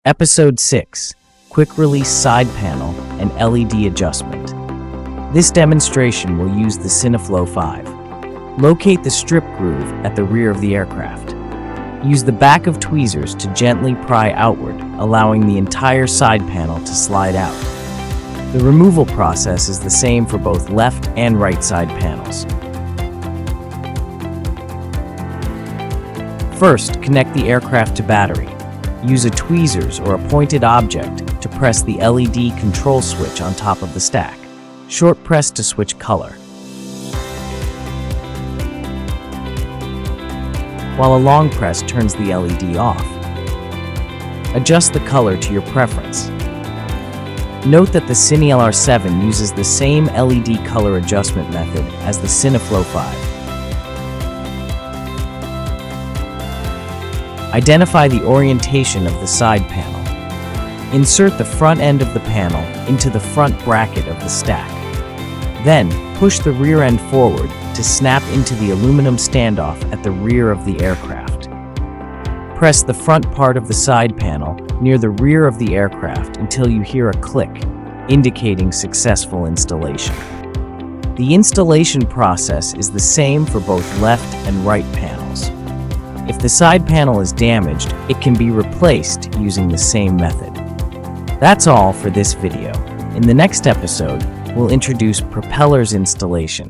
Episode 6, Quick Release Side Panel and LED Adjustment. This demonstration will use the Cine 5. Locate the strip groove at the rear of the aircraft. Use the back of tweezers to gently pry outward, allowing the entire side panel to slide out. The removal process is the same for both left and right side panels. First, connect the aircraft to battery. Use a tweezers or a pointed object to press the LED control switch on top of the stack. Short press to switch color. While a long press turns the LED off. Adjust the color to your preference. Note that the Cine LR7 uses the same LED color adjustment method as the Cine 5. Identify the orientation of the side panel. Insert the front end of the panel into the front bracket of the stack. Then, push the rear end forward to snap into the aluminum standoff at the rear of the aircraft. Press the front part of the side panel near the rear of the aircraft until you hear a click, indicating successful installation. The installation process is the same for both left and right panels. If the side panel is damaged, it can be replaced using the same method. That's all for this video. In the next episode, we'll introduce propellers installation.